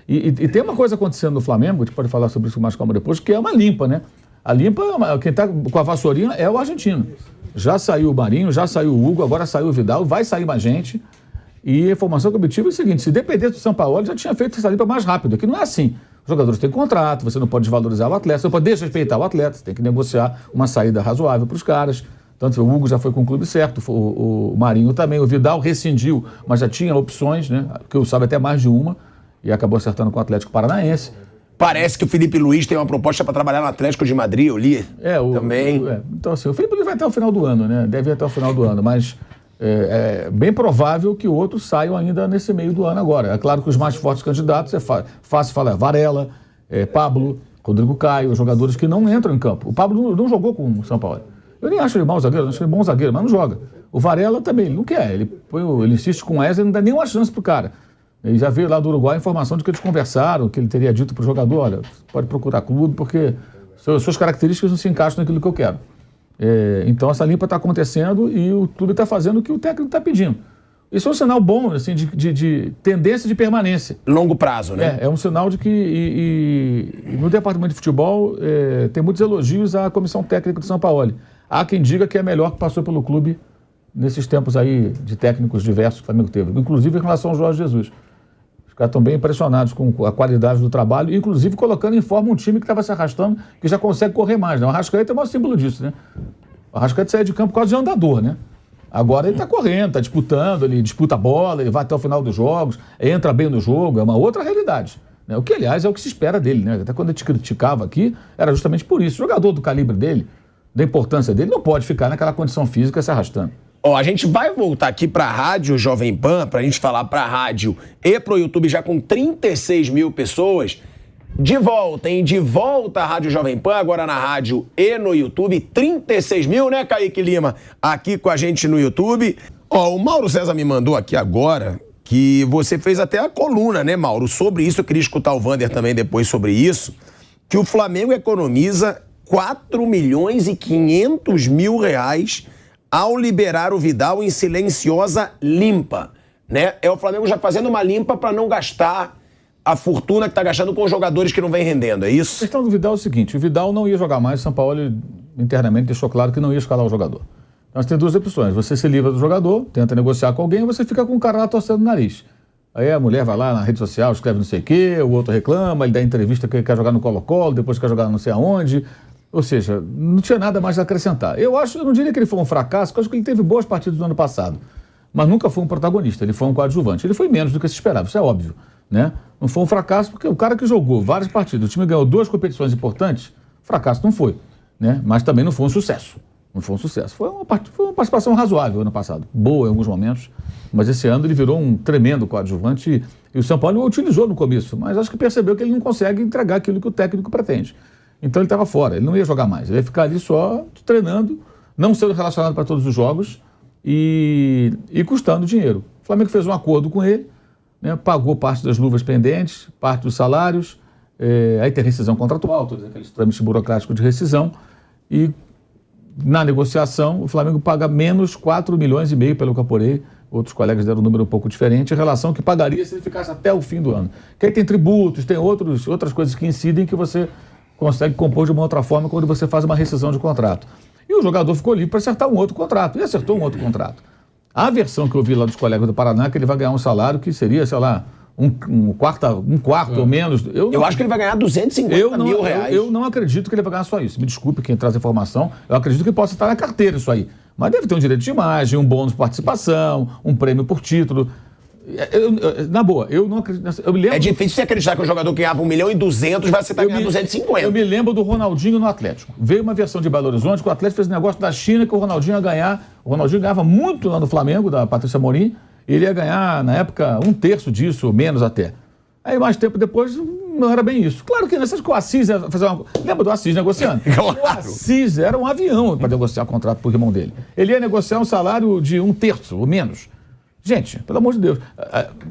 E tem uma coisa acontecendo no Flamengo, a gente pode falar sobre isso mais calma depois, que é uma limpa, né? A limpa, quem está com a vassourinha é o argentino. Já saiu o Marinho, já saiu o Hugo, agora saiu o Vidal, vai sair mais gente. E a informação que eu obtive é o seguinte, se dependesse do Sampaoli, já tinha feito essa limpa mais rápido. Aqui não é assim. Os jogadores têm contrato, você não pode desvalorizar o atleta, você não pode desrespeitar o atleta, você tem que negociar uma saída razoável para os caras. Tanto o Hugo já foi com o clube certo, o Marinho também, o Vidal rescindiu, mas já tinha opções, né? Que eu sabe até mais de uma, e acabou acertando com o Atlético Paranaense. Parece que o Felipe Luiz tem uma proposta para trabalhar no Atlético de Madrid, eu li. Também. Então, assim, o Felipe Luiz vai até o final do ano, né? Deve ir até o final do ano, mas é bem provável que outros saiam ainda nesse meio do ano agora. É claro que os mais fortes candidatos, fácil falar, Varela, Pablo, Rodrigo Caio, jogadores que não entram em campo. O Pablo não jogou com o São Paulo. Eu nem acho ele mau zagueiro, acho ele bom zagueiro, mas não joga. O Varela também, ele não quer. Ele insiste com o Wesley, não dá nenhuma chance pro cara. Ele já veio lá do Uruguai a informação de que eles conversaram, que ele teria dito pro jogador, olha, pode procurar clube, porque suas características não se encaixam naquilo que eu quero. Então essa limpa está acontecendo e o clube está fazendo o que o técnico está pedindo. Isso é um sinal bom, assim, de tendência de permanência. Longo prazo, né? É um sinal de que no departamento de futebol tem muitos elogios à comissão técnica do São Paulo. Há quem diga que é a melhor que passou pelo clube nesses tempos aí de técnicos diversos que o Flamengo teve, inclusive em relação ao Jorge Jesus. Os caras estão bem impressionados com a qualidade do trabalho, inclusive colocando em forma um time que estava se arrastando, que já consegue correr mais, né? O Arrascaeta é o maior símbolo disso, né? O Arrascaeta sai de campo quase de andador, né? Agora ele está correndo, está disputando, ele disputa a bola, ele vai até o final dos jogos, entra bem no jogo, é uma outra realidade. Né? O que, aliás, é o que se espera dele, né? Até quando a gente criticava aqui, era justamente por isso. O jogador do calibre dele, da importância dele, não pode ficar naquela condição física se arrastando. A gente vai voltar aqui para a Rádio Jovem Pan, para a gente falar para a rádio e para o YouTube já com 36 mil pessoas. De volta, hein? De volta à Rádio Jovem Pan, agora na rádio e no YouTube. 36 mil, né, Kaique Lima? Aqui com a gente no YouTube. O Mauro César me mandou aqui agora que você fez até a coluna, né, Mauro? Sobre isso, eu queria escutar o Vander também depois sobre isso, que o Flamengo economiza 4 milhões e 500 mil reais ao liberar o Vidal em silenciosa limpa, né? É o Flamengo já fazendo uma limpa para não gastar a fortuna que está gastando com os jogadores que não vem rendendo, é isso? A questão do Vidal é o seguinte, o Vidal não ia jogar mais, o São Paulo internamente deixou claro que não ia escalar o jogador. Então você tem duas opções, você se livra do jogador, tenta negociar com alguém, ou você fica com o cara lá torcendo o nariz. Aí a mulher vai lá na rede social, escreve não sei o quê, o outro reclama, ele dá entrevista que quer jogar no Colo-Colo, depois quer jogar não sei aonde. Ou seja, não tinha nada mais a acrescentar. Eu não diria que ele foi um fracasso, porque eu acho que ele teve boas partidas no ano passado. Mas nunca foi um protagonista, ele foi um coadjuvante. Ele foi menos do que se esperava, isso é óbvio. Né? Não foi um fracasso, porque o cara que jogou várias partidas, o time ganhou 2 competições importantes, fracasso não foi. Né? Mas também não foi um sucesso. Não foi um sucesso. Foi uma participação razoável ano passado. Boa em alguns momentos, mas esse ano ele virou um tremendo coadjuvante e o São Paulo o utilizou no começo, mas acho que percebeu que ele não consegue entregar aquilo que o técnico pretende. Então ele estava fora, ele não ia jogar mais, ele ia ficar ali só treinando, não sendo relacionado para todos os jogos e custando dinheiro. O Flamengo fez um acordo com ele, né, pagou parte das luvas pendentes, parte dos salários, aí tem rescisão contratual, todos aqueles trâmites burocráticos de rescisão, e na negociação o Flamengo paga menos 4 milhões e meio, pelo que eu apurei, outros colegas deram um número um pouco diferente, em relação ao que pagaria se ele ficasse até o fim do ano. Que aí tem tributos, tem outras coisas que incidem que você consegue compor de uma outra forma quando você faz uma rescisão de contrato. E o jogador ficou livre para acertar um outro contrato, e acertou um outro contrato. A versão que eu vi lá dos colegas do Paraná é que ele vai ganhar um salário que seria, sei lá, um quarto ou menos. Eu acho que ele vai ganhar 250 mil reais. Eu não acredito que ele vai ganhar só isso. Me desculpe quem traz a informação, eu acredito que possa estar na carteira isso aí. Mas deve ter um direito de imagem, um bônus de participação, um prêmio por título. Na boa, eu não acredito. Eu me lembro é difícil você acreditar que um jogador que ganhava 1,2 milhões vai aceitar ganhar 250. Eu me lembro do Ronaldinho no Atlético. Veio uma versão de Belo Horizonte que o Atlético fez um negócio da China que o Ronaldinho ia ganhar. O Ronaldinho ganhava muito lá no Flamengo, da Patrícia Amorim. Ele ia ganhar, na época, 1/3 disso, ou menos até. Aí, mais tempo depois, não era bem isso. Claro que nessas que o Assis ia fazer uma... Lembra do Assis negociando? Claro. O Assis era um avião para negociar contrato por irmão dele. Ele ia negociar um salário de 1/3 ou menos. Gente, pelo amor de Deus,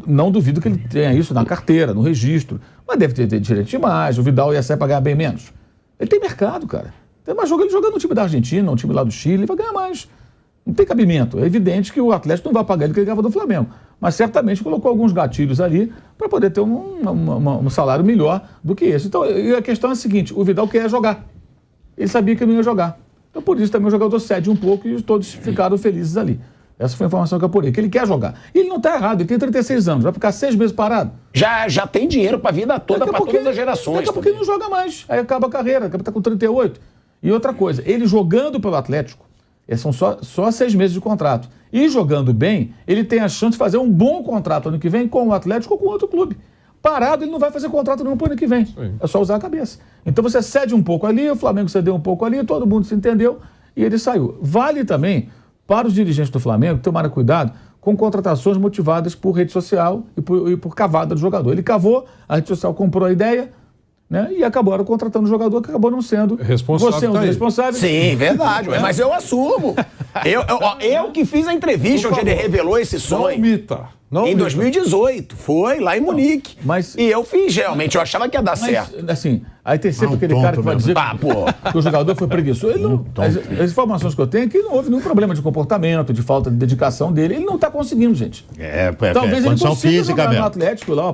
não duvido que ele tenha isso na carteira, no registro, mas deve ter direito de imagem, o Vidal ia sair para ganhar bem menos. Ele tem mercado, cara. Tem mais jogo, ele joga no time da Argentina, no time lá do Chile, ele vai ganhar mais. Não tem cabimento. É evidente que o Atlético não vai pagar ele que ele ganhava do Flamengo. mas certamente colocou alguns gatilhos ali para poder ter um salário melhor do que esse. Então, e a questão é a seguinte, o Vidal queria jogar. Ele sabia que não ia jogar. Então, por isso também o jogador cede um pouco e todos ficaram felizes ali. Essa foi a informação que eu apurei, que ele quer jogar. E ele não está errado, ele tem 36 anos, vai ficar 6 meses parado. Já tem dinheiro para a vida toda, para todas as gerações. Daqui a pouco ele não joga mais, aí acaba a carreira, está com 38. E outra coisa, ele jogando pelo Atlético, são só 6 meses de contrato. E jogando bem, ele tem a chance de fazer um bom contrato ano que vem com o Atlético ou com outro clube. Parado, ele não vai fazer contrato nenhum para o ano que vem. Sim. É só usar a cabeça. Então você cede um pouco ali, o Flamengo cedeu um pouco ali, todo mundo se entendeu e ele saiu. Vale também para os dirigentes do Flamengo tomarem cuidado com contratações motivadas por rede social e por cavada do jogador. Ele cavou, a rede social comprou a ideia, né, e acabaram contratando um jogador que acabou não sendo responsável. Você é um responsável. Sim, verdade. Mas eu assumo. Eu que fiz a entrevista onde ele revelou esse sonho. Em 2018. Foi lá em Munique. E eu fiz, realmente. Eu achava que ia dar certo. Assim, aí tem sempre aquele cara que vai dizer que o jogador foi preguiçoso. Ele não, as informações que eu tenho é que não houve nenhum problema de comportamento, de falta de dedicação dele. Ele não está conseguindo, gente. Talvez ele consiga jogar no Atlético lá,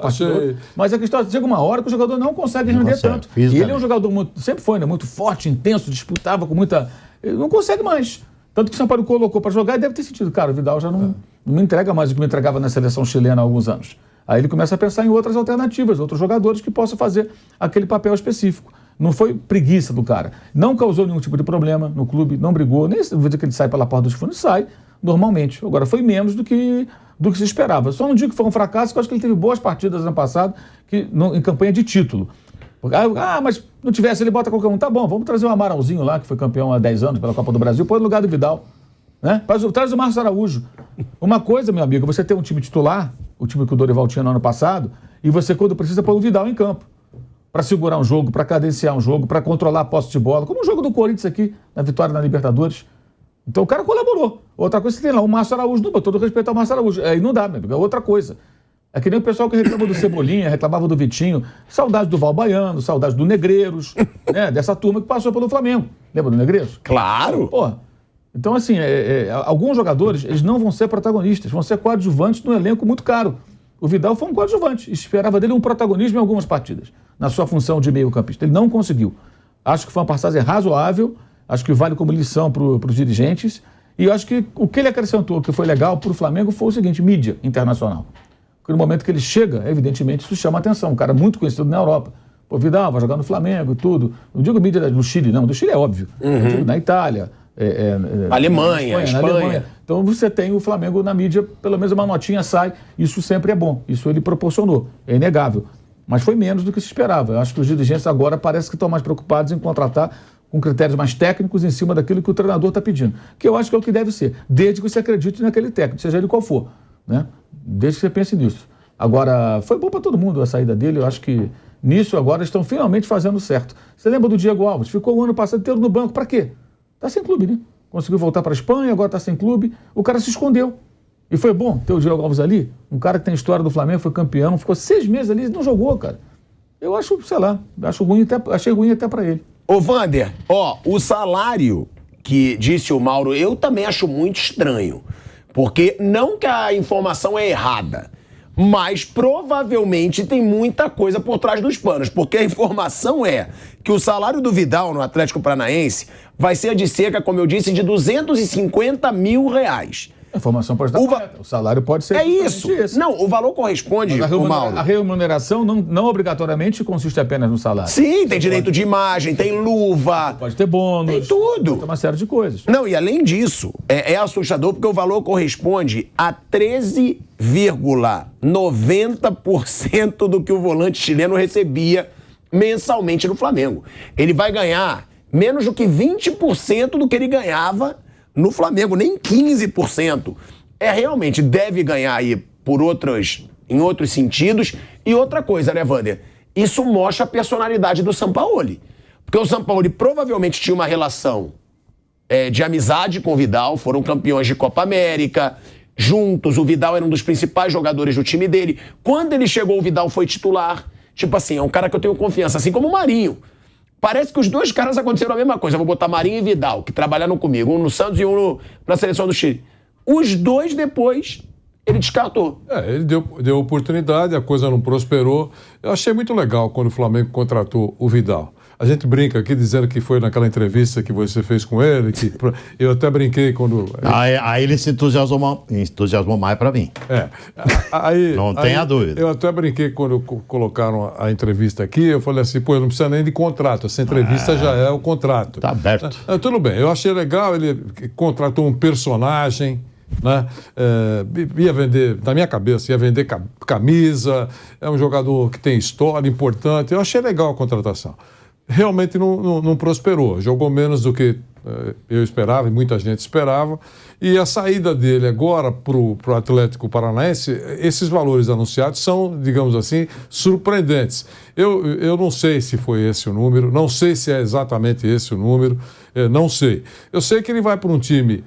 mas a questão é que chega uma hora que o jogador não consegue render tanto. E ele é um jogador sempre foi, né, muito forte, intenso, disputava com muita... Ele não consegue mais. Tanto que o São Paulo colocou para jogar e deve ter sentido. Cara, o Vidal já não me entrega mais o que me entregava na seleção chilena há alguns anos. Aí ele começa a pensar em outras alternativas, outros jogadores que possam fazer aquele papel específico. Não foi preguiça do cara. Não causou nenhum tipo de problema no clube, não brigou. Nem vou dizer que ele sai pela porta dos fundos, sai normalmente. Agora, foi menos do que se esperava. Só não digo que foi um fracasso, porque eu acho que ele teve boas partidas ano passado em campanha de título. Mas não tivesse, ele bota qualquer um. Tá bom, vamos trazer o Amaralzinho lá, que foi campeão há 10 anos pela Copa do Brasil, põe no lugar do Vidal. Né? Traz o Márcio Araújo. Uma coisa, meu amigo, você tem um time titular, o time que o Dorival tinha no ano passado, e você, quando precisa, põe o Vidal em campo. Para segurar um jogo, para cadenciar um jogo, para controlar a posse de bola. Como o jogo do Corinthians aqui, na vitória na Libertadores. Então o cara colaborou. Outra coisa, você tem lá o Márcio Araújo, todo respeito ao Márcio Araújo. Aí não dá, meu amigo, é outra coisa. É que nem o pessoal que reclamava do Cebolinha, reclamava do Vitinho. Saudade do Val Baiano, saudade do Negreiros, né? Dessa turma que passou pelo Flamengo. Lembra do Negreiros? Claro! Porra. Então, assim, alguns jogadores, eles não vão ser protagonistas, vão ser coadjuvantes num elenco muito caro. O Vidal foi um coadjuvante. Esperava dele um protagonismo em algumas partidas, na sua função de meio-campista. Ele não conseguiu. Acho que foi uma passagem razoável, acho que vale como lição para os dirigentes. E eu acho que o que ele acrescentou, que foi legal para o Flamengo, foi o seguinte: mídia internacional. Porque no momento que ele chega, evidentemente, isso chama atenção. Um cara muito conhecido na Europa. Pô, Vidal vai jogar no Flamengo e tudo. Não digo mídia do Chile, não. Do Chile é óbvio. Digo na Itália. Alemanha, Espanha. Então você tem o Flamengo na mídia, pelo menos uma notinha sai. Isso sempre é bom. Isso ele proporcionou. É inegável. Mas foi menos do que se esperava. Eu acho que os dirigentes agora parece que estão mais preocupados em contratar com critérios mais técnicos em cima daquilo que o treinador está pedindo. Que eu acho que é o que deve ser. Desde que você acredite naquele técnico, seja ele qual for. Né? Desde que você pense nisso. Agora, foi bom para todo mundo a saída dele. Eu acho que nisso agora estão finalmente fazendo certo. Você lembra do Diego Alves? Ficou o ano passado inteiro no banco. Para quê? Está sem clube, né? Conseguiu voltar para a Espanha, agora está sem clube. O cara se escondeu. E foi bom ter o Diego Alves ali. Um cara que tem história do Flamengo, foi campeão, ficou 6 meses ali e não jogou, cara. Eu acho, sei lá, achei ruim até para ele. Ô, Vander, o salário que disse o Mauro, eu também acho muito estranho. Porque não que a informação é errada, mas provavelmente tem muita coisa por trás dos panos. Porque a informação é que o salário do Vidal no Atlético Paranaense vai ser de cerca, como eu disse, de R$250 mil. A informação pode estar correta. O salário pode ser... É isso. Esse. Não, o valor corresponde, Mauro. A remuneração não obrigatoriamente consiste apenas no salário. Sim, tem direito de imagem, tem luva. Pode ter bônus. Tem tudo. Tem uma série de coisas. Não, e além disso, é assustador porque o valor corresponde a 13,90% do que o volante chileno recebia mensalmente no Flamengo. Ele vai ganhar menos do que 20% do que ele ganhava no Flamengo, nem 15%. Realmente deve ganhar aí em outros sentidos. E outra coisa, né, Vander? Isso mostra a personalidade do Sampaoli. Porque o Sampaoli provavelmente tinha uma relação de amizade com o Vidal, foram campeões de Copa América, juntos, o Vidal era um dos principais jogadores do time dele. Quando ele chegou, o Vidal foi titular. Tipo assim, é um cara que eu tenho confiança, assim como o Marinho. Parece que os dois caras aconteceram a mesma coisa. Eu vou botar Marinho e Vidal, que trabalharam comigo, um no Santos e um na seleção do Chile. Os dois depois ele descartou. Ele deu oportunidade, a coisa não prosperou. Eu achei muito legal quando o Flamengo contratou o Vidal. A gente brinca aqui dizendo que foi naquela entrevista que você fez com ele, que eu até brinquei quando... Aí ele se entusiasmou mais para mim. Não tenha dúvida. Eu até brinquei quando colocaram a entrevista aqui, eu falei assim, pô, não precisa nem de contrato, essa entrevista já é o contrato. Tá aberto. Tudo bem, eu achei legal, ele contratou um personagem, né? Ia vender, na minha cabeça, ia vender camisa, é um jogador que tem história importante, eu achei legal a contratação. Realmente não prosperou, jogou menos do que eu esperava e muita gente esperava, e a saída dele agora para o Atlético Paranaense, esses valores anunciados são, digamos assim, surpreendentes. Eu não sei se foi esse o número, não sei se é exatamente esse o número, não sei. Eu sei que ele vai para um time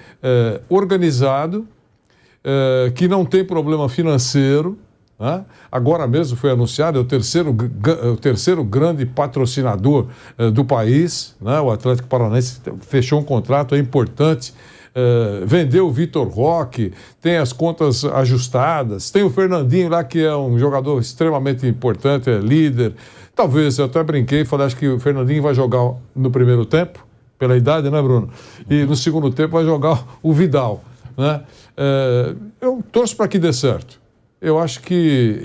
organizado, que não tem problema financeiro, né? Agora mesmo foi anunciado, é o terceiro grande patrocinador do país, né? O Atlético Paranaense fechou um contrato, é importante, vendeu o Vitor Roque, tem as contas ajustadas, tem o Fernandinho lá que é um jogador extremamente importante, é líder. Talvez, eu até brinquei e falei, acho que o Fernandinho vai jogar no primeiro tempo, pela idade, né, Bruno? E no segundo tempo vai jogar o Vidal, né? Eu torço para que dê certo. Eu acho que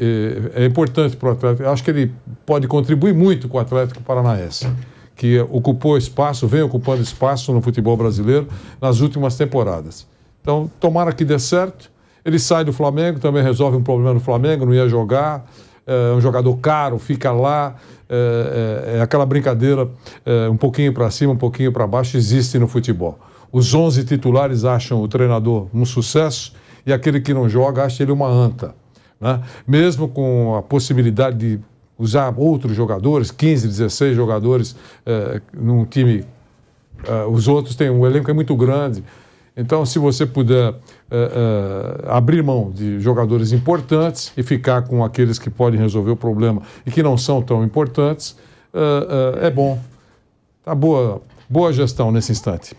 é importante para o Atlético, eu acho que ele pode contribuir muito com o Atlético Paranaense, que ocupou espaço, vem ocupando espaço no futebol brasileiro nas últimas temporadas. Então, tomara que dê certo. Ele sai do Flamengo, também resolve um problema no Flamengo, não ia jogar, é um jogador caro, fica lá, aquela brincadeira, um pouquinho para cima, um pouquinho para baixo, existe no futebol. Os 11 titulares acham o treinador um sucesso e aquele que não joga acha ele uma anta, né? Mesmo com a possibilidade de usar outros jogadores, 15, 16 jogadores num time, os outros têm um elenco muito grande. Então, se você puder abrir mão de jogadores importantes e ficar com aqueles que podem resolver o problema e que não são tão importantes, é bom. Tá boa gestão nesse instante.